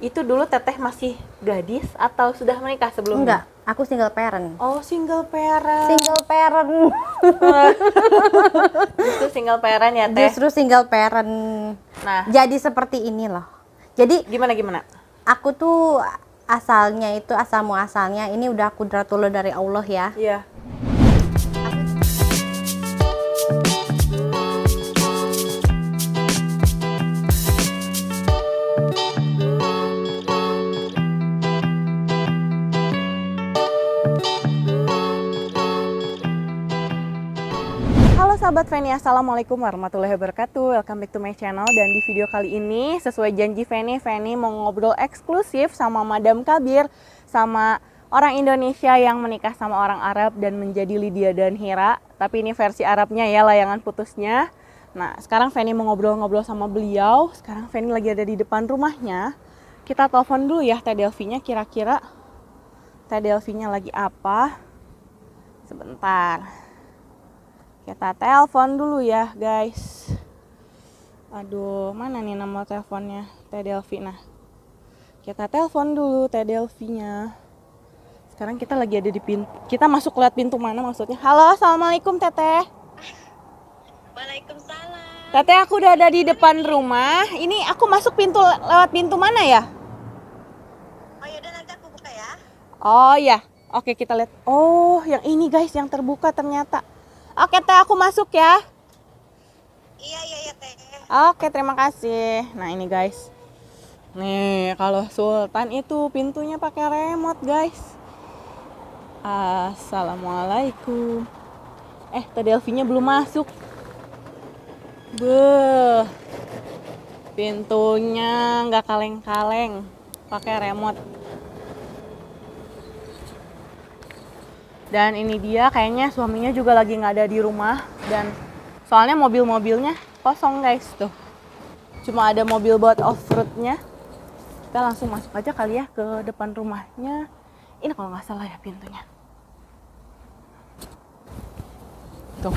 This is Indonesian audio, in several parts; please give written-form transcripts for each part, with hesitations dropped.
Itu dulu Teteh masih gadis atau sudah menikah sebelumnya? Enggak, aku single parent. Oh, single parent. Single parent. Justru single parent ya, Teh? Justru single parent. Nah, Jadi seperti ini loh. Jadi gimana? aku tuh asalnya itu asal muasalnya ini udah kudratullah dari Allah ya. Iya. Halo sahabat Feni, assalamualaikum warahmatullahi wabarakatuh. Welcome back to my channel. Dan di video kali ini sesuai janji Feni mau ngobrol eksklusif sama Madam Kabir, sama orang Indonesia yang menikah sama orang Arab dan menjadi Lydia dan Hira. Tapi ini versi Arabnya ya, layangan putusnya. Nah, sekarang Feni mau ngobrol-ngobrol sama beliau. Sekarang Feni lagi ada di depan rumahnya. Kita telepon dulu ya Teh Delvinya, kira-kira Teh Delvinya lagi apa? Sebentar. Kita telepon dulu ya guys. Aduh, mana nih nomor teleponnya Teh Delvi? Nah, kita telepon dulu Teh Delvinya. Sekarang kita lagi ada di pintu. Kita masuk lewat pintu mana maksudnya? Halo, assalamualaikum Teteh. Waalaikumsalam. Teteh, aku udah ada di depan rumah. Ini aku masuk pintu lewat pintu mana ya? Oh yaudah nanti aku buka ya. Oh ya, oke kita lihat. Oh, yang ini guys, yang terbuka ternyata. Oke Teh, aku masuk ya. Iya Teh. Oke, terima kasih. Nah ini guys. Nih, kalau Sultan itu pintunya pakai remote guys. Assalamualaikum. Teh Delvinya belum masuk. Beuh. Pintunya nggak kaleng-kaleng. Pakai remote. Dan ini dia, kayaknya suaminya juga lagi nggak ada di rumah. Dan soalnya mobil-mobilnya kosong guys tuh. Cuma ada mobil buat off-roadnya. Kita langsung masuk aja kali ya ke depan rumahnya. Ini kalau nggak salah ya pintunya. Tuh,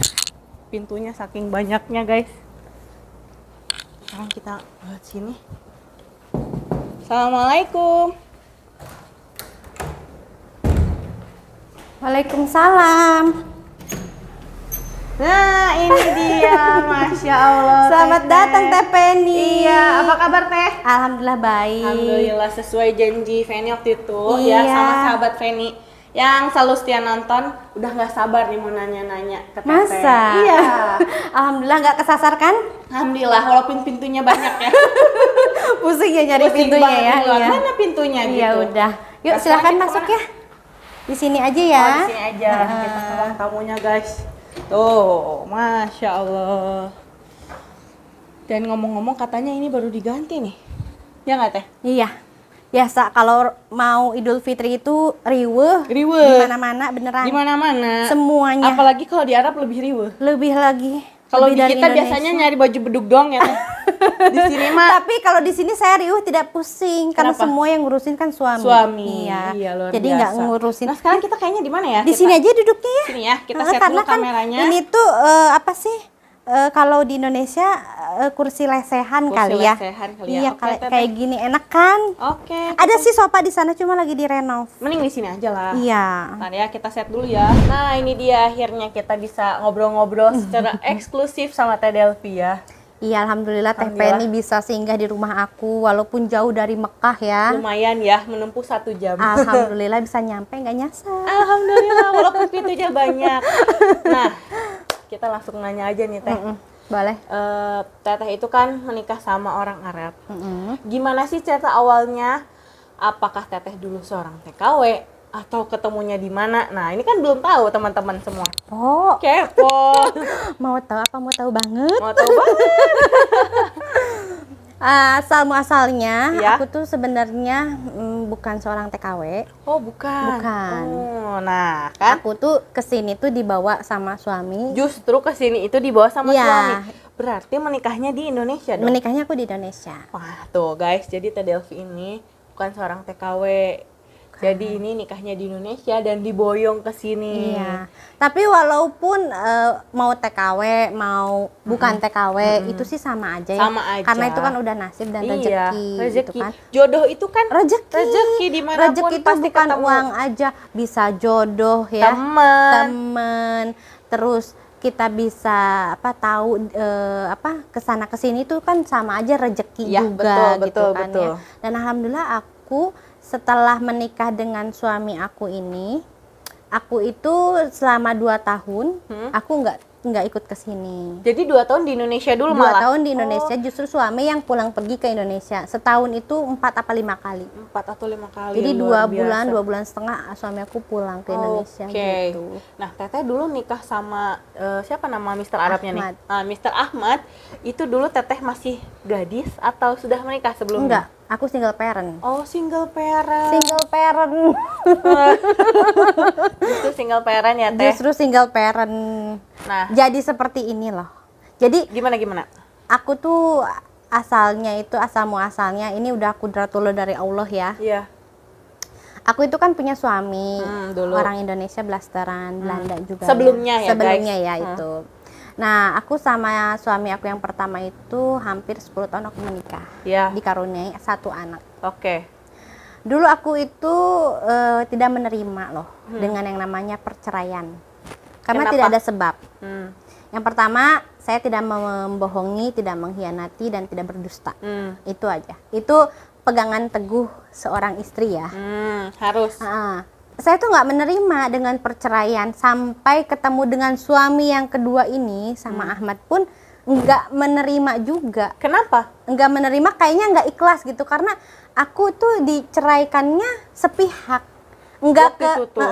pintunya saking banyaknya guys. Sekarang kita lihat sini. Assalamualaikum. Waalaikumsalam. Nah ini dia, Masya Allah. Selamat Teteh. datang Teh Feni. Iya, apa kabar Teh? Alhamdulillah baik. Alhamdulillah sesuai janji Feni waktu itu Iya. ya sama sahabat Feni yang selalu setia nonton. Udah nggak sabar nih mau nanya-nanya ke Teteh. Masa? Iya. Alhamdulillah nggak kesasar kan? Alhamdulillah walaupun pintunya banyak ya. Pusing ya nyari Pusing pintunya banget ya. di luar. Iya. Mana pintunya gitu? Iya udah. Yuk Nah, silakan sekarang masuk kita ya. Di sini aja ya. Oh, di sini aja. Kita tolong tamunya guys. Tuh, Masya Allah. Dan ngomong-ngomong katanya ini baru diganti nih. Ya nggak Teh? Iya. Biasa kalau mau Idul Fitri itu riweuh. Riweuh. Di mana-mana beneran. Di mana-mana. Semuanya. Apalagi kalau di Arab lebih riweuh. Lebih lagi. Kalau lebih di dari kita Indonesia. biasanya nyari baju bedug doang ya Teh. Di sini mah Tapi kalau di sini saya riuh tidak pusing karena Kenapa? semua yang ngurusin kan suami. suami. Iya. Luar Jadi biasa. nggak ngurusin. Nah, sekarang kita kayaknya di mana ya? Di sini aja duduknya ya. Sini ya, kita Nah, set karena dulu kan kameranya. ini tuh apa sih? Kalau di Indonesia kursi lesehan Kursi kali ya. lesehan kali ya. Iya, Oke, Teteh. kayak gini enak kan? Oke. Ada sih sofa di sana cuma lagi direnov. Mending di sini aja lah. Iya. Ntar ya kita set dulu ya. Nah ini dia akhirnya kita bisa ngobrol-ngobrol secara eksklusif sama Teh Delvi ya. Iya, alhamdulillah Teh Alhamdulillah. Penny bisa singgah di rumah aku walaupun jauh dari Mekah ya. Lumayan ya menempuh 1 jam. Alhamdulillah bisa nyampe nggak nyasar. Alhamdulillah walaupun pintunya banyak. Nah kita langsung nanya aja nih Teh. Boleh. Teteh itu kan menikah sama orang Arab. Mm-mm. Gimana sih cerita awalnya? Apakah Teteh dulu seorang TKW atau ketemunya di mana? Nah ini kan belum tahu teman-teman semua. Oh, Kepo. mau tahu apa? Mau tahu banget. Mau tahu banget. Asal muasalnya Iya. aku tuh sebenarnya bukan seorang TKW. Oh bukan. Bukan. Oh, nah kan Aku tuh kesini tuh dibawa sama suami. justru kesini itu dibawa sama Iya. suami. Berarti menikahnya di Indonesia dong. Menikahnya aku di Indonesia. Wah tuh guys, jadi Teh Delvi ini bukan seorang TKW. Jadi ini nikahnya di Indonesia dan diboyong ke sini. Iya. Tapi walaupun mau TKW, mau bukan TKW, itu sih sama aja ya. Sama aja. Karena itu kan udah nasib dan rezeki, gitu rezeki. kan. Jodoh itu kan Rezeki dimanapun rezeki itu pasti bukan ketemu. uang aja, bisa jodoh ya, temen, terus kita bisa tahu kesana kesini itu kan sama aja rezeki Ya, juga betul, gitu kan betul. ya. Dan alhamdulillah aku setelah menikah dengan suami aku ini, aku itu selama 2 tahun aku nggak ikut ke sini. Jadi 2 tahun di Indonesia dulu 2 malah. tahun di Indonesia, justru suami yang pulang pergi ke Indonesia. Setahun itu 4 apa 5 kali. 4 atau 5 kali. Jadi luar 2 biasa. bulan setengah suami aku pulang ke Indonesia Oke. gitu. Nah, Teteh dulu nikah sama siapa nama Mr. Arabnya Ahmad. nih? Mr. Ahmad. Itu dulu Teteh masih gadis atau sudah menikah sebelumnya? Enggak, aku single parent. Oh, single parent. Single parent. Justru single parent ya, Teh. Justru single parent. Nah, Jadi seperti ini loh. Jadi gimana? aku tuh asalnya itu asal muasalnya ini udah kudratullah dari Allah ya. Iya. Aku itu kan punya suami Dulu. orang Indonesia blasteran, Belanda juga. Sebelumnya ya, Sebelumnya guys. ya itu. Nah, aku sama suami aku yang pertama itu hampir 10 tahun aku menikah. Iya. Dikaruniai 1 anak. Oke. Dulu aku itu tidak menerima loh dengan yang namanya perceraian. Karena Kenapa? tidak ada sebab. Hmm. Yang pertama, saya tidak membohongi, tidak mengkhianati, dan tidak berdusta. Itu aja. Itu pegangan teguh seorang istri ya. Harus. Saya tuh nggak menerima dengan perceraian sampai ketemu dengan suami yang kedua ini sama Ahmad pun nggak menerima juga. Kenapa? Nggak menerima, kayaknya nggak ikhlas gitu karena aku tuh diceraikannya sepihak. Nggak Waktu ke itu tuh.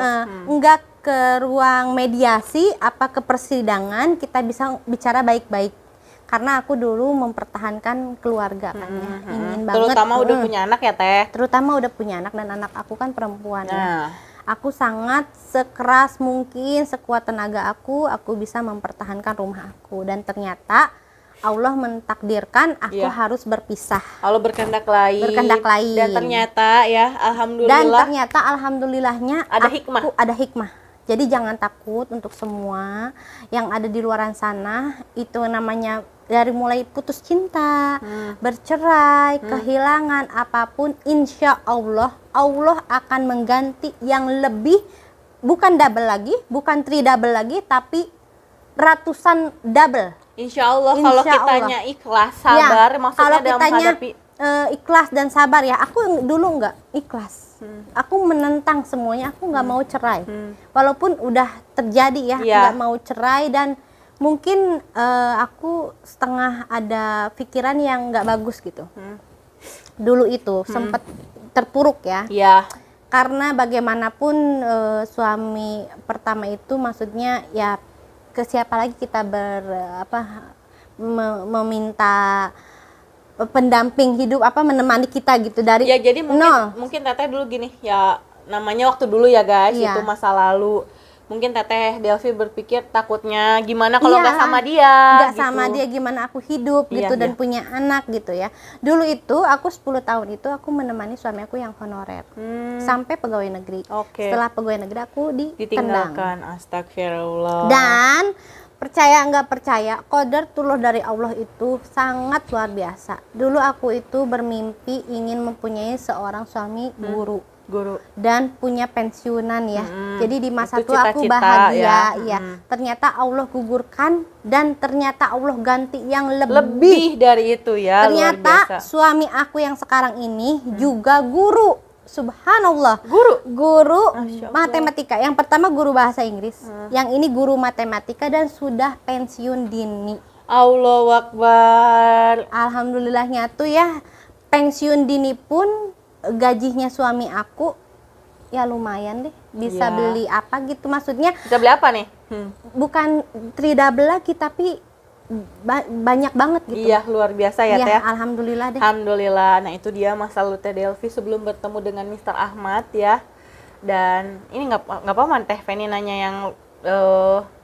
nggak ke ruang mediasi apa ke persidangan kita bisa bicara baik-baik. Karena aku dulu mempertahankan keluarga kan ya. Ingin banget. Terutama udah punya anak ya, Teh. Terutama udah punya anak dan anak aku kan perempuan ya. Nah, Aku sangat sekeras mungkin, sekuat tenaga aku bisa mempertahankan rumah aku. Dan ternyata Allah mentakdirkan aku Iya. harus berpisah. Allah berkehendak lain. Berkehendak lain. Dan ternyata ya, Dan alhamdulillah. ternyata alhamdulillahnya Ada hikmah. Ada hikmah. Jadi jangan takut untuk semua yang ada di luaran sana. Itu namanya dari mulai putus cinta, bercerai, kehilangan apapun, insya Allah akan mengganti yang lebih, bukan double lagi, bukan 3 double lagi, tapi ratusan double. Insya Allah kalau Insya Allah. kitanya ikhlas, sabar, Ya, maksudnya kalau dalam kitanya menghadapi. Ikhlas dan sabar ya. Aku dulu nggak ikhlas. Aku menentang semuanya. Aku nggak mau cerai. Walaupun udah terjadi ya, Iya. nggak mau cerai dan mungkin aku setengah ada pikiran yang nggak bagus gitu. Dulu itu sempat terpuruk ya. Iya. Karena bagaimanapun suami pertama itu maksudnya ya ke siapa lagi kita meminta pendamping hidup menemani kita gitu dari Ya jadi nol. mungkin Teteh dulu gini ya, namanya waktu dulu ya guys, Iya. itu masa lalu. Mungkin Teteh Delvi berpikir takutnya gimana kalau Iya, nggak sama dia. nggak gitu. sama dia gimana aku hidup Iya, gitu dan iya. punya anak gitu ya. Dulu itu aku 10 tahun itu aku menemani suami aku yang honorer sampai pegawai negeri. Oke. Setelah pegawai negeri aku ditendang. Ditinggalkan, astagfirullah. Dan percaya nggak percaya, qadarullah dari Allah itu sangat luar biasa. Dulu aku itu bermimpi ingin mempunyai seorang suami guru dan punya pensiunan ya. Jadi di masa Itu tua aku cita-cita bahagia ya. ya. Ternyata Allah gugurkan dan ternyata Allah ganti yang lebih dari itu ya. luar biasa. Ternyata suami aku yang sekarang ini juga guru. Subhanallah. Guru Masya Allah. matematika. Yang pertama guru bahasa Inggris. Yang ini guru matematika dan sudah pensiun dini. Allahu Akbar. Alhamdulillahnya tuh ya, pensiun dini pun gajinya suami aku ya lumayan deh. Bisa Ya. beli apa gitu, maksudnya Kita beli apa nih? bukan 3 double lagi tapi banyak banget gitu. Iya, luar biasa ya, Iya, Teh. alhamdulillah deh. Alhamdulillah. Nah, itu dia masa lalu Teh Delvi sebelum bertemu dengan Mr. Ahmad ya. Dan ini nggak apa-apa Teh Feni nanya yang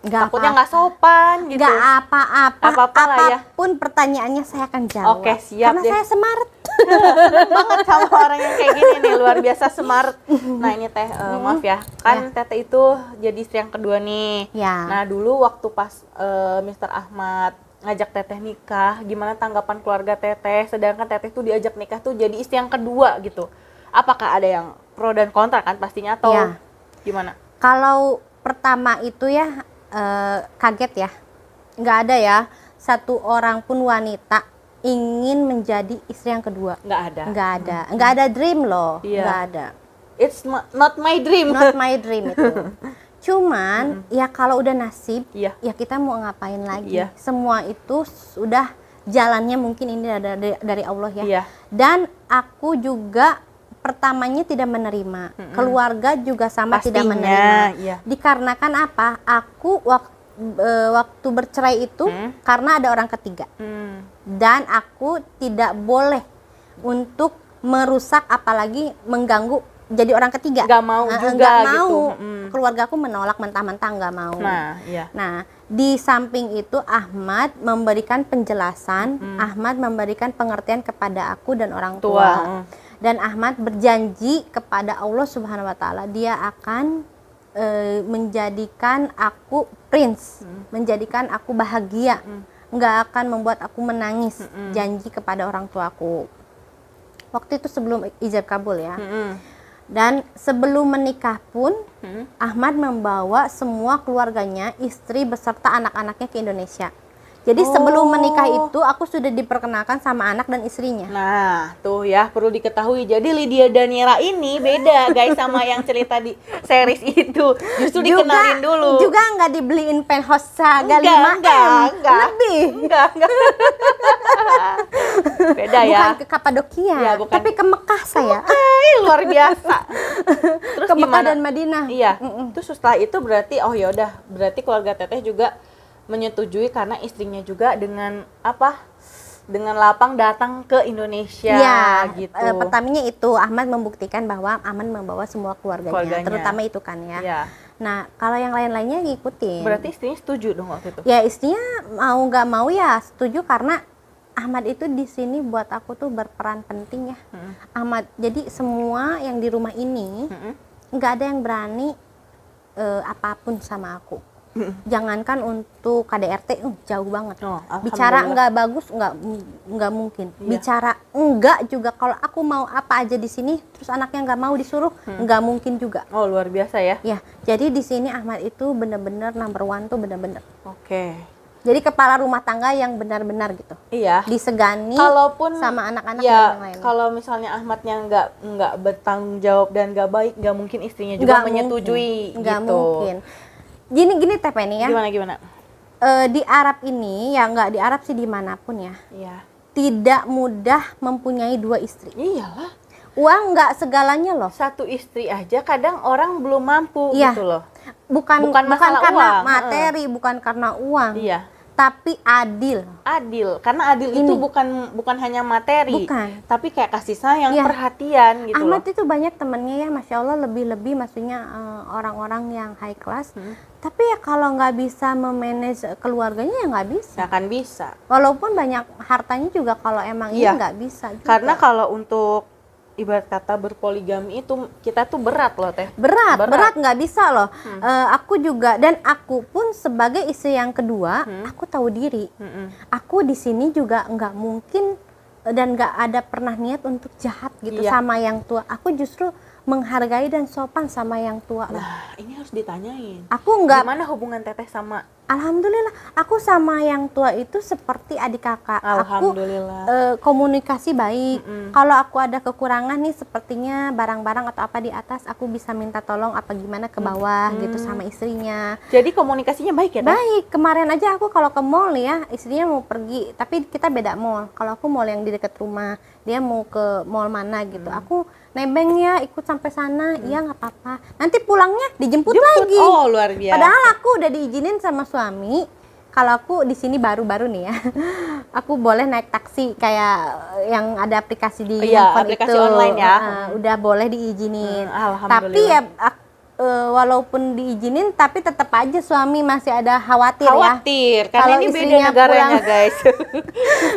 Nggak takutnya nggak sopan gitu. Nggak apa-apa, Apa-apa lah ya. apapun pertanyaannya saya akan jawab. Oke, siap Karena deh. saya smart. Seneng banget sama orang yang kayak gini nih, luar biasa smart. Nah ini teh, maaf ya, kan teteh itu jadi istri yang kedua nih. Ya. Nah dulu waktu pas Mr. Ahmad ngajak teteh nikah, gimana tanggapan keluarga teteh? Sedangkan teteh tuh diajak nikah tuh jadi istri yang kedua gitu. Apakah ada yang pro dan kontra kan pastinya atau Ya. gimana? Kalau pertama itu ya kaget ya, nggak ada ya satu orang pun wanita ingin menjadi istri yang kedua. Nggak ada dream loh, Iya. nggak ada. It's not my dream. Not my dream itu. Cuman ya kalau udah nasib, Iya. ya kita mau ngapain lagi? Iya. Semua itu sudah jalannya, mungkin ini dari Allah ya. Iya. Dan aku juga pertamanya tidak menerima, keluarga juga sama tidak Pastinya, menerima. iya. Dikarenakan apa? Aku waktu bercerai itu karena ada orang ketiga, dan aku tidak boleh untuk merusak apalagi mengganggu jadi orang ketiga. Nggak mau juga Nggak gitu. mau. Keluarga aku menolak mentah-mentah, nggak mau. Nah, iya. Nah, di samping itu Ahmad memberikan penjelasan, Ahmad memberikan pengertian kepada aku dan orang tua. Dan Ahmad berjanji kepada Allah Subhanahu wa taala, dia akan menjadikan aku prince, menjadikan aku bahagia. Nggak akan membuat aku menangis. Janji kepada orang tuaku. Waktu itu sebelum ijab kabul ya. Dan sebelum menikah pun Ahmad membawa semua keluarganya, istri beserta anak-anaknya ke Indonesia. Jadi sebelum menikah itu aku sudah diperkenalkan sama anak dan istrinya. Nah, tuh ya perlu diketahui. Jadi Lydia Daniela ini beda guys sama yang cerita di series itu. Justru dikenalin dulu. Juga nggak dibeliin penthouse harga 5M. Enggak. Lebih. Enggak. Beda ya. Bukan ke Kapadokia, Ya, bukan. tapi ke Mekah saya. Luar biasa. Terus Ke Mekah gimana? dan Madinah. Iya. Terus setelah itu berarti oh ya udah, berarti keluarga teteh juga menyetujui karena istrinya juga dengan apa? Dengan lapang datang ke Indonesia Ya, gitu. pertamanya itu Ahmad membuktikan bahwa Ahmad membawa semua keluarganya. Terutama itu kan ya. Iya. Nah, kalau yang lain-lainnya ngikutin. Berarti istrinya setuju dong waktu itu. Ya istrinya mau nggak mau ya setuju, karena Ahmad itu di sini buat aku tuh berperan penting ya. Ahmad, jadi semua yang di rumah ini nggak ada yang berani apapun sama aku. Jangankan untuk KDRT, jauh banget. Bicara nggak bagus, nggak mungkin. Iya. Bicara enggak juga, kalau aku mau apa aja di sini, terus anaknya nggak mau disuruh, nggak mungkin juga. Oh luar biasa ya. Ya, jadi di sini Ahmad itu bener-bener number one tuh bener-bener. Oke. Jadi kepala rumah tangga yang benar-benar gitu. Iya. Disegani Kalaupun sama anak-anak ya, dan yang lain. kalau misalnya Ahmadnya nggak bertanggung jawab dan nggak baik, nggak mungkin istrinya juga menyetujui Nggak gitu. mungkin. Gini Teh Penny ya. Gimana? Di Arab ini ya, nggak di Arab sih, dimanapun ya, Iya. tidak mudah mempunyai 2 istri. Iyalah. Uang nggak segalanya loh. Satu istri aja kadang orang belum mampu Iya. gitu loh. Bukan masalah karena uang. materi, bukan karena uang, Iya. tapi adil. Adil, karena adil itu bukan hanya materi, Bukan. tapi kayak kasih sayang, Iya. perhatian gitu Ahmad loh. itu banyak temennya ya, Masya Allah, lebih-lebih maksudnya orang-orang yang high class. Tapi ya kalau nggak bisa memanage keluarganya ya nggak bisa. Nggak akan bisa. Walaupun banyak hartanya juga, kalau emang Iya. ini nggak bisa juga. Karena kalau untuk ibarat kata berpoligami itu kita tuh berat loh Teh. berat nggak bisa loh. Aku juga, dan aku pun sebagai istri yang kedua, aku tahu diri. Aku di sini juga nggak mungkin dan nggak ada pernah niat untuk jahat gitu sama yang tua. Aku justru menghargai dan sopan sama yang tua. Nah, ini harus ditanyain. Aku nggak, Gimana hubungan Teteh sama alhamdulillah, aku sama yang tua itu seperti adik kakak. Alhamdulillah. Aku komunikasi baik. Kalau aku ada kekurangan nih, sepertinya barang-barang atau apa di atas, aku bisa minta tolong apa gimana ke bawah gitu sama istrinya. Jadi komunikasinya baik ya Teh? Baik, kemarin aja aku kalau ke mall ya, istrinya mau pergi, tapi kita beda mall. Kalau aku mall yang di dekat rumah, dia mau ke mall mana gitu. Aku nebeng ya, ikut sampai sana, iya nggak apa-apa. Nanti pulangnya dijemput lagi. Oh, luar biasa. Padahal aku udah diizinin sama suami. Kalau aku di sini baru-baru nih ya, aku boleh naik taksi kayak yang ada aplikasi di handphone aplikasi itu. online ya. Udah boleh diizinin. Alhamdulillah. Tapi ya walaupun diizinin tapi tetap aja suami masih ada khawatir, Khawatir, karena Kalau ini beda istrinya negaranya pulang- guys.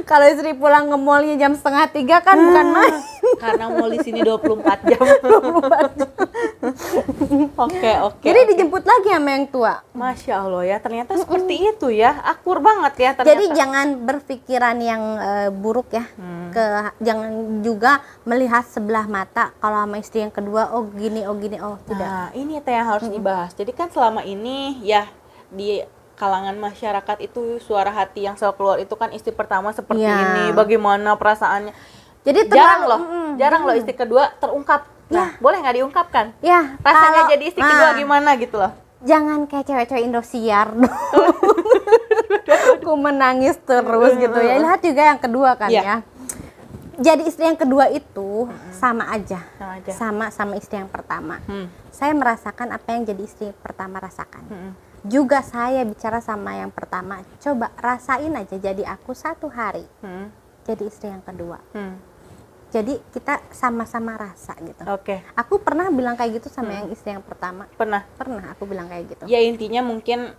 Kalau istri pulang ke mallnya jam 2:30 kan bukan main. Karena mau di sini 24 jam. Oke. Jadi dijemput lagi sama yang tua. Masya Allah ya, ternyata seperti itu ya. Akur banget ya ternyata. Jadi jangan berpikiran yang buruk ya. Jangan juga melihat sebelah mata kalau sama istri yang kedua oh gini oh tidak. Nah, ini teh yang harus dibahas. Jadi kan selama ini ya di kalangan masyarakat itu suara hati yang selalu keluar itu kan istri pertama seperti Iya. ini, bagaimana perasaannya. Jadi Jarang loh istri kedua terungkap. Nah, boleh nggak diungkapkan? Ya, Rasanya kalau- jadi istri kedua gimana gitu loh. Jangan kayak cewek-cewek Indosiar dong. Aku menangis terus gitu ya. Lihat juga yang kedua kan Iya. ya. Jadi istri yang kedua itu sama aja. Sama aja. Sama istri yang pertama. Hmm. Saya merasakan apa yang jadi istri pertama rasakan. Hmm. Juga saya bicara sama yang pertama. Coba rasain aja jadi aku 1 hari. Hmm. Jadi istri yang kedua. Hmm. Jadi kita sama-sama rasa gitu. Oke. Aku pernah bilang kayak gitu sama yang istri yang pertama. Pernah. Pernah aku bilang kayak gitu. Ya intinya mungkin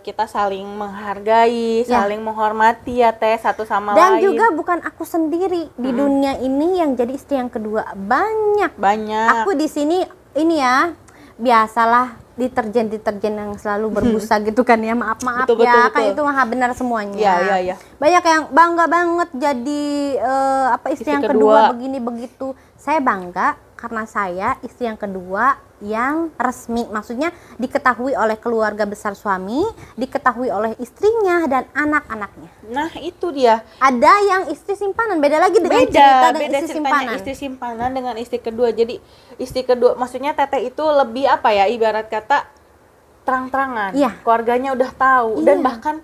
kita saling menghargai, Ya. saling menghormati ya teh satu sama Dan lain. juga bukan aku sendiri di dunia ini yang jadi istri yang kedua. Banyak. banyak. Aku di sini ini ya biasalah deterjen yang selalu berbusa gitu kan ya. Maaf Betul, ya, betul, kan betul. itu maha benar semuanya. Iya. Banyak yang bangga banget jadi istri Istri yang kedua. kedua begini begitu. Saya bangga karena saya istri yang kedua yang resmi, maksudnya diketahui oleh keluarga besar suami, diketahui oleh istrinya dan anak-anaknya. Nah itu dia. Ada yang istri simpanan, beda lagi dengan cerita dengan Beda istri ceritanya simpanan. istri simpanan dengan istri kedua. Jadi istri kedua, maksudnya teteh itu lebih apa ya? Ibarat kata terang-terangan. Iya. Keluarganya udah tahu dan Iya. bahkan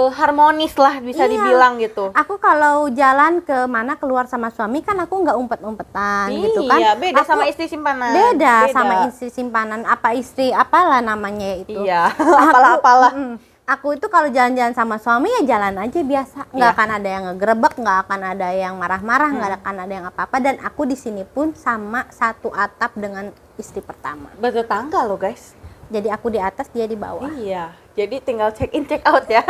harmonis lah bisa Iya. dibilang gitu. Aku kalau jalan ke mana keluar sama suami kan aku nggak umpet-umpetan gitu kan. Iya, beda Aku sama istri simpanan. beda sama istri simpanan, apa istri apalah namanya itu. Iya, apalah-apalah. Aku itu kalau jalan-jalan sama suami ya jalan aja biasa, nggak Iya. akan ada yang ngegerebek, nggak akan ada yang marah-marah, nggak akan ada yang apa-apa. Dan aku di sini pun sama satu atap dengan istri pertama. Bertetangga loh guys. Jadi aku di atas, dia di bawah. Iya, jadi tinggal check in check out ya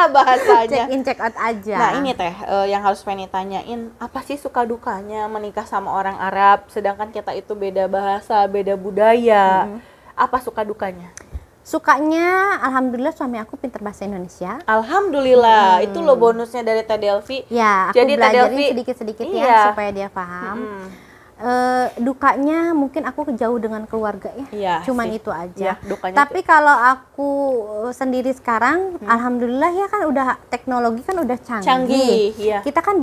bahasanya. Check in check out aja. Nah ini teh yang harus Feni tanyain, apa sih suka dukanya menikah sama orang Arab, sedangkan kita itu beda bahasa, beda budaya. Apa suka dukanya? Sukanya, alhamdulillah suami aku pintar bahasa Indonesia. Alhamdulillah, itu loh bonusnya dari Teh Delvi. Ya, aku Jadi Teh belajarin Delvi- sedikit-sedikit iya. ya supaya dia paham. Dukanya mungkin aku jauh dengan keluarga ya. Iya Cuman sih. itu aja. Ya, dukanya Tapi kalau aku sendiri sekarang, alhamdulillah ya kan udah teknologi kan udah canggih. Canggih, iya. Kita kan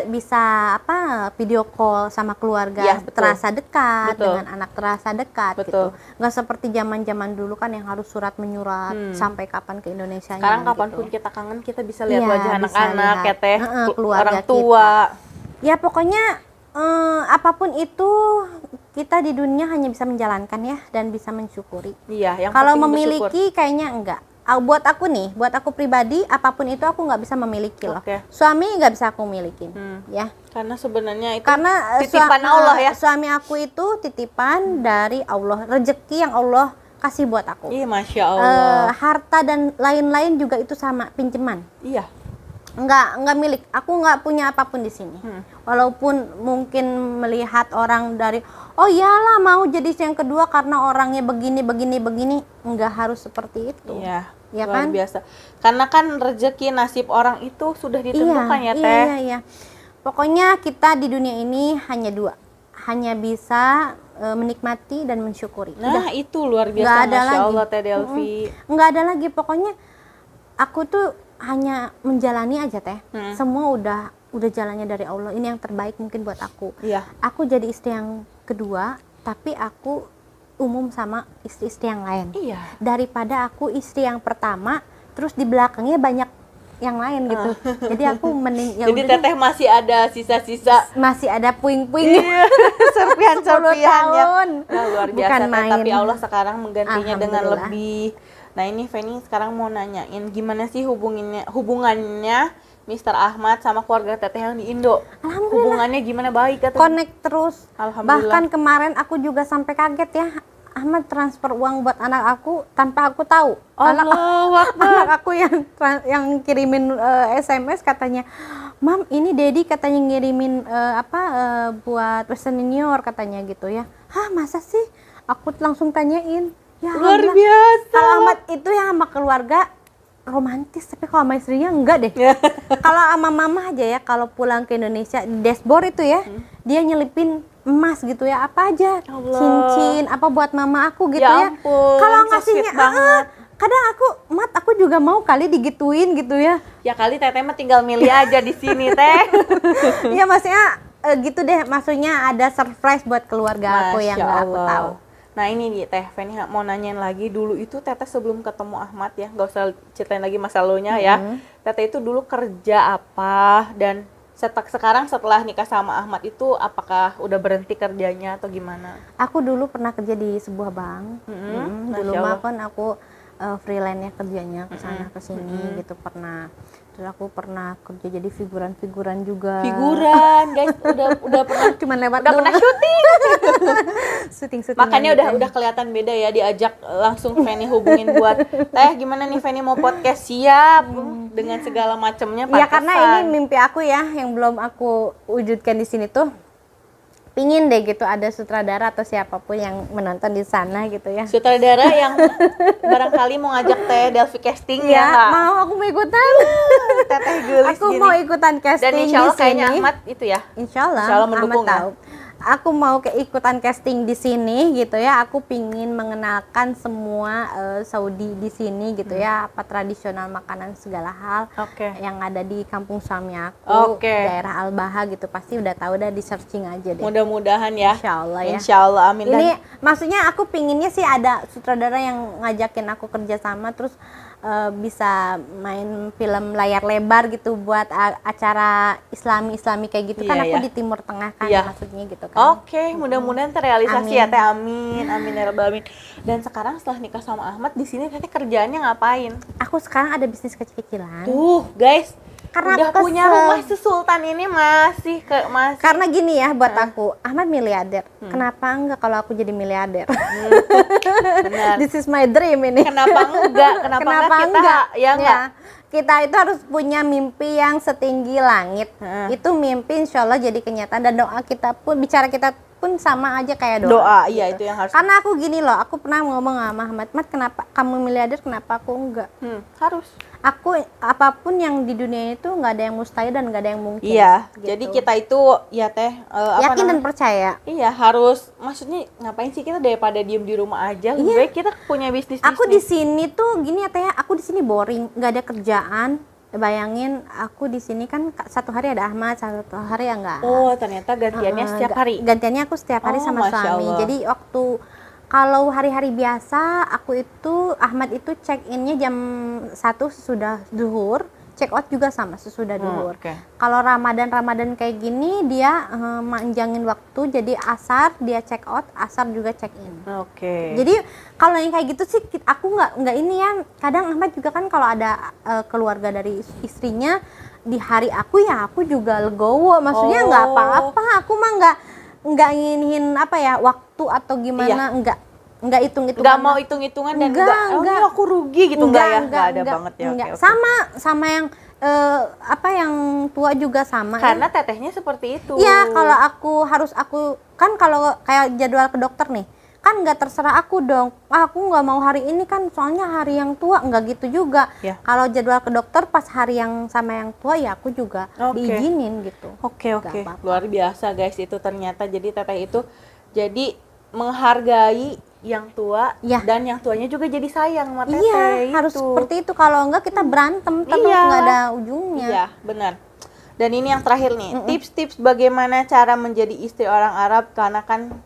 bisa apa video call sama keluarga Iya, betul. terasa dekat, Betul. dengan anak terasa dekat Betul. gitu. Nggak seperti zaman-zaman dulu kan yang harus surat menyurat sampai kapan ke Indonesia. Sekarang kapanpun kita kangen, kita bisa lihat Iya, wajah bisa anak-anak ya lihat. Teh, Keluarga orang tua. Ya pokoknya apapun itu kita di dunia hanya bisa menjalankan ya dan bisa mensyukuri. Iya, yang Kalau penting memiliki bersyukur. kayaknya enggak. Buat aku nih, buat aku pribadi apapun itu aku nggak bisa memiliki loh. Oke. Suami nggak bisa aku milikin, ya. Karena sebenarnya itu Karena titipan Allah ya. Suami aku itu titipan dari Allah, rezeki yang Allah kasih buat aku. Iya, Masya Allah. Harta dan lain-lain juga itu sama pinjaman. Iya. Nggak milik, aku nggak punya apapun di sini. Walaupun mungkin melihat orang dari oh iyalah mau jadi istri yang kedua karena orangnya begini nggak harus seperti itu. Iya, Ya luar kan? biasa. Karena kan rezeki nasib orang itu sudah ditentukan ya Teh. Iya. Pokoknya kita di dunia ini hanya dua, hanya bisa menikmati dan mensyukuri. Nah itu luar biasa, Nggak ada Masya lagi. Allah Teh Delvi. Nggak ada lagi, pokoknya aku tuh hanya menjalani aja Teh. Semua udah jalannya dari Allah. Ini yang terbaik mungkin buat aku. Iya. Aku jadi istri yang kedua, tapi aku umum sama istri-istri yang lain. Iya. Daripada aku istri yang pertama, terus di belakangnya banyak yang lain gitu. Jadi aku mending ya Jadi udah deh, Teteh masih ada sisa-sisa masih ada puing-puing. serpihan-serpihannya. tahun. Nah, luar biasa Bukan Teh. main. Tapi Allah sekarang menggantinya dengan Alhamdulillah. lebih. Nah ini Feni sekarang mau nanyain gimana sih hubungannya Mr. Ahmad sama keluarga Teteh yang di Indo. Hubungannya gimana, baik atau Connect terus. Alhamdulillah. Bahkan kemarin aku juga sampai kaget ya. Ahmad transfer uang buat anak aku tanpa aku tahu. Allahu Akbar. Anak aku yang kirimin SMS katanya, "Mam, ini Dedi katanya ngirimin buat Western Union katanya gitu ya." Hah, masa sih? Aku langsung tanyain. Ya, Luar alhamdulillah. biasa. Kalau Ahmad itu yang sama keluarga romantis, tapi kalau sama istrinya enggak deh. Kalau sama mama aja ya, kalau pulang ke Indonesia di dashboard itu ya, dia nyelipin emas gitu ya, apa aja, Allah. cincin, apa buat mama aku gitu Ya ya. ampun, Kalau so ngasihnya, sweet banget. kadang aku juga mau kali digituin gitu ya. Ya kali Teteh mah tinggal milih aja di sini Teh. Ya maksudnya gitu deh, maksudnya ada surprise buat keluarga aku yang Masya nggak aku Allah. tahu. Nah ini nih Teh Feni mau nanyain lagi, dulu itu Teteh sebelum ketemu Ahmad ya, nggak usah ceritain lagi masa lalunya ya. Teteh itu dulu kerja apa, dan sekarang setelah nikah sama Ahmad itu apakah udah berhenti kerjanya atau gimana? Aku dulu pernah kerja di sebuah bank. Dulu Masya mah Allah. kan aku freelance ya kerjanya ke sana ke sini gitu pernah. Terus aku pernah kerja jadi figuran juga. Figuran guys, udah pernah Cuman lewat udah pernah syuting. syuting. Makanya udah kelihatan beda ya, diajak langsung Feni hubungin buat Teh gimana nih Feni mau podcast, siap dengan segala macamnya. Ya karena ini mimpi aku ya yang belum aku wujudkan di sini tuh. Pingin deh gitu ada sutradara atau siapapun yang menonton di sana gitu ya. sutradara yang barangkali mau ngajak Teh Delphi casting ya, Ya, Kak? mau aku mau ikutan. Teteh gelis Aku gini. mau ikutan casting Dan insya Allah di sini. kayaknya Ahmad itu ya. Insya Allah mendukung Ahmad tahu. Aku mau ikutan casting di sini gitu ya. Aku pingin mengenalkan semua Saudi di sini gitu ya, apa tradisional makanan segala hal Oke. yang ada di kampung suami aku, Oke. daerah Al-Baha gitu. Pasti udah tahu, udah di searching aja deh. Mudah-mudahan ya. Insya Allah ya. Insya Allah, amin. Ini maksudnya aku pinginnya sih ada sutradara yang ngajakin aku kerja sama, terus bisa main film layar lebar gitu buat acara Islami kayak gitu. Kan Iya, aku ya. di Timur Tengah kan Iya. maksudnya gitu kan. Oke, mudah-mudahan terrealisasi Amin. ya Teh. Amin, amin ya rabbal alamin. Dan sekarang setelah nikah sama Ahmad di sini Teteh kerjaannya ngapain? Aku sekarang ada bisnis kecil-kecilan. Tuh, guys. Karena udah kesel. punya rumah sesultan ini masih Karena gini ya buat aku, Ahmad miliarder. Kenapa enggak kalau aku jadi miliarder? benar. This is my dream ini. Kenapa enggak? Kenapa enggak kita ya enggak? Kita itu harus punya mimpi yang setinggi langit. Itu mimpi insya Allah jadi kenyataan, dan doa kita pun, bicara kita pun sama aja kayak Doa, iya itu yang harus. Karena aku gini loh, aku pernah ngomong sama Ahmad, "Mat, kenapa kamu miliarder, kenapa aku enggak?" Harus. Aku apapun yang di dunia itu nggak ada yang mustahil dan nggak ada yang mungkin. Iya, gitu. jadi kita itu ya Teh yakin dan percaya. Iya, harus, maksudnya ngapain sih kita daripada diem di rumah aja, lebih baik kita punya bisnis. Aku di sini tuh gini ya Teh, aku di sini boring, nggak ada kerjaan. Bayangin aku di sini kan satu hari ada Ahmad, satu hari ya enggak. Oh, ternyata gantiannya setiap hari. Gantiannya aku setiap hari Oh, sama Masya suami. Allah. Jadi waktu kalau hari-hari biasa aku itu Ahmad itu check innya jam 1 sesudah zuhur, check out juga sama sesudah zuhur. Oke. Kalau Ramadan kayak gini dia manjangin waktu, jadi asar dia check out, asar juga check in. Oke. Jadi kalau yang kayak gitu sih aku nggak ini ya. Kadang Ahmad juga kan kalau ada keluarga dari istrinya di hari aku ya aku juga legowo. Maksudnya nggak apa-apa. Aku mah nggak nginiin apa ya waktu atau gimana, nggak hitung-hitungan. Nggak mau hitung-hitungan dan enggak, aku rugi gitu, enggak ada banget ya. Enggak. Oke. Sama yang yang tua juga sama. Karena tetehnya seperti itu. Iya, kalau aku kan kalau kayak jadwal ke dokter nih, kan nggak terserah aku dong. Aku nggak mau hari ini kan soalnya hari yang tua, nggak gitu juga. Ya. Kalau jadwal ke dokter pas hari yang sama yang tua ya aku juga diizinin gitu. Oke. Nggak apa-apa. Luar biasa guys itu ternyata. Jadi teteh itu jadi menghargai yang tua, Ya. dan yang tuanya juga jadi sayang sama teteh. Iya, harus seperti itu. Kalau enggak kita berantem terus Iya. nggak ada ujungnya. Iya, benar. Dan ini yang terakhir nih, tips-tips bagaimana cara menjadi istri orang Arab, karena kan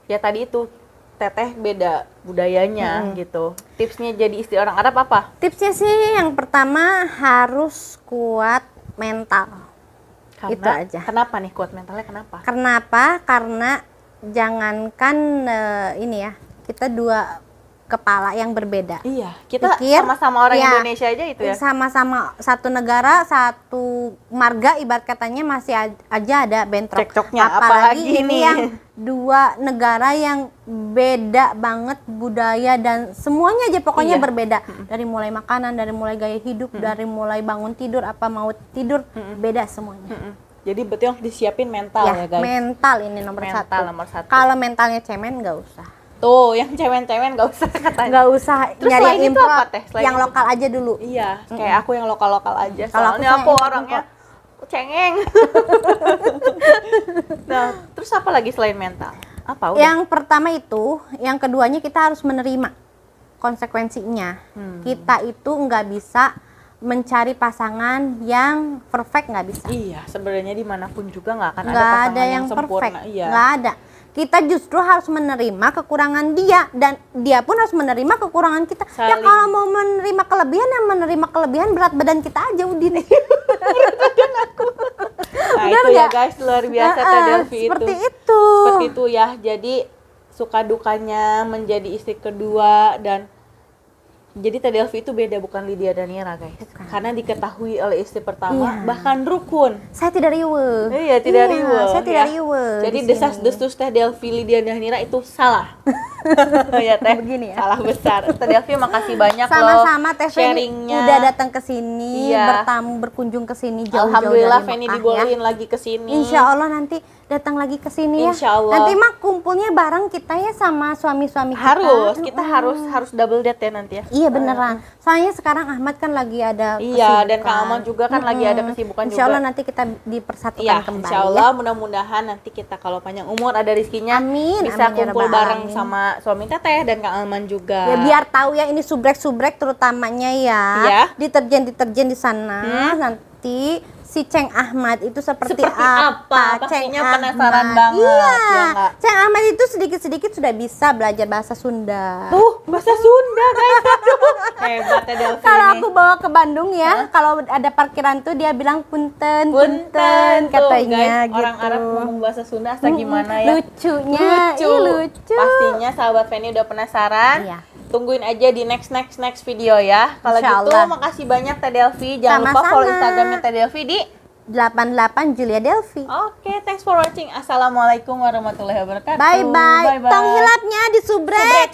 ya tadi itu teteh beda budayanya gitu. Tipsnya jadi istri orang Arab apa? Tipsnya sih yang pertama harus kuat mental. Karena, Itu aja. Kenapa nih kuat mentalnya, kenapa? Kenapa? Karena jangankan ini ya, kita dua kepala yang berbeda. Iya, kita Pikir, sama-sama orang ya, Indonesia aja itu ya. Sama-sama satu negara, satu marga, ibarat katanya masih aja ada bentrok. Cekcoknya, apalagi ini nih. yang dua negara yang beda banget budaya dan semuanya aja pokoknya Iya. berbeda. Dari mulai makanan, dari mulai gaya hidup, dari mulai bangun tidur, apa mau tidur, beda semuanya. Jadi betul disiapin mental ya, guys. Mental ini nomor Mental satu. nomor satu. Kalau mentalnya cemen nggak usah. Tuh, yang cemen-cemen gak usah katanya. Nggak usah Terus nyari selain yang itu impor, apa, Teh? Selain yang itu? lokal aja dulu. Iya, kayak aku yang lokal-lokal aja. Kalau aku Soalnya aku yang orangnya cengeng. Nah, terus apa lagi selain mental? Apa udah? Yang pertama itu, yang keduanya kita harus menerima konsekuensinya. Kita itu nggak bisa mencari pasangan yang perfect, nggak bisa. Iya, sebenarnya dimanapun juga nggak akan ada Nggak pasangan ada yang sempurna. perfect, Iya. nggak ada. Kita justru harus menerima kekurangan dia dan dia pun harus menerima kekurangan kita. Ya Saling. kalau mau menerima kelebihan, ya menerima kelebihan berat badan kita aja, Udin. Nah, Benar itu ya nggak? guys, luar biasa Teh Heeh, Delvi itu. seperti itu. Seperti itu ya. Jadi suka dukanya menjadi istri kedua dan jadi Teh Delvi itu beda, bukan Lydia Daniela guys. Karena diketahui oleh istri pertama Iya. bahkan rukun. Saya tidak riwe. Iya, tidak riwe. Saya tidak ya. riwe. Jadi di sini. desas-desus Teh Delvi Lydia Daniela itu salah. Ya Teh. Begini ya. Salah besar. Teh Delvi makasih banyak Sama-sama loh Teh Feni sharingnya. udah datang ke sini, Iya. bertamu berkunjung ke sini jauh-jauh Alhamdulillah dari Feni Mekah, dibolehin lagi ke sini. Insya Allah nanti datang lagi ke sini ya. Insya Allah. Nanti mah kumpulnya bareng kita ya sama suami-suami kita. Harus, kita harus double date ya nanti ya. Iya beneran. Soalnya sekarang Ahmad kan lagi ada Iya, dan kesibukan. Kang Aman juga kan lagi ada kesibukan Insya Allah juga. nanti kita dipersatukan Iya, kembali insya Allah mudah-mudahan nanti kita kalau panjang umur ada rezekinya Amin, bisa amin ya kumpul Rabbal bareng Alamin. sama suami Teteh dan Kang Alman juga. ya. Biar tahu ya ini subrek-subrek terutamanya ya. Iya. Deterjen-deterjen di sana nanti si Ceng Ahmad itu seperti Seperti apa? Pastinya penasaran banget, Iya. ya nggak? Ceng Ahmad itu sedikit-sedikit sudah bisa belajar bahasa Sunda. Tuh, bahasa Sunda guys. Aduh, hebat ya Delvi Kalau ini. aku bawa ke Bandung ya, kalau ada parkiran tuh dia bilang punten, Punten tuh, katanya guys. gitu. Orang Arab ngomong bahasa Sunda asa gimana ya? Lucunya, Lucu. ih, lucu. Pastinya sahabat Feni udah penasaran. Iya. Tungguin aja di next video ya. Kalau Insya gitu Allah. makasih banyak Teh Delvi. Jangan lupa Sama-sama. follow Instagramnya Teh Delvi di 88 Julia Delvi. Oke, thanks for watching. Assalamualaikum warahmatullahi wabarakatuh. Bye bye. Tong hilapnya di subrek.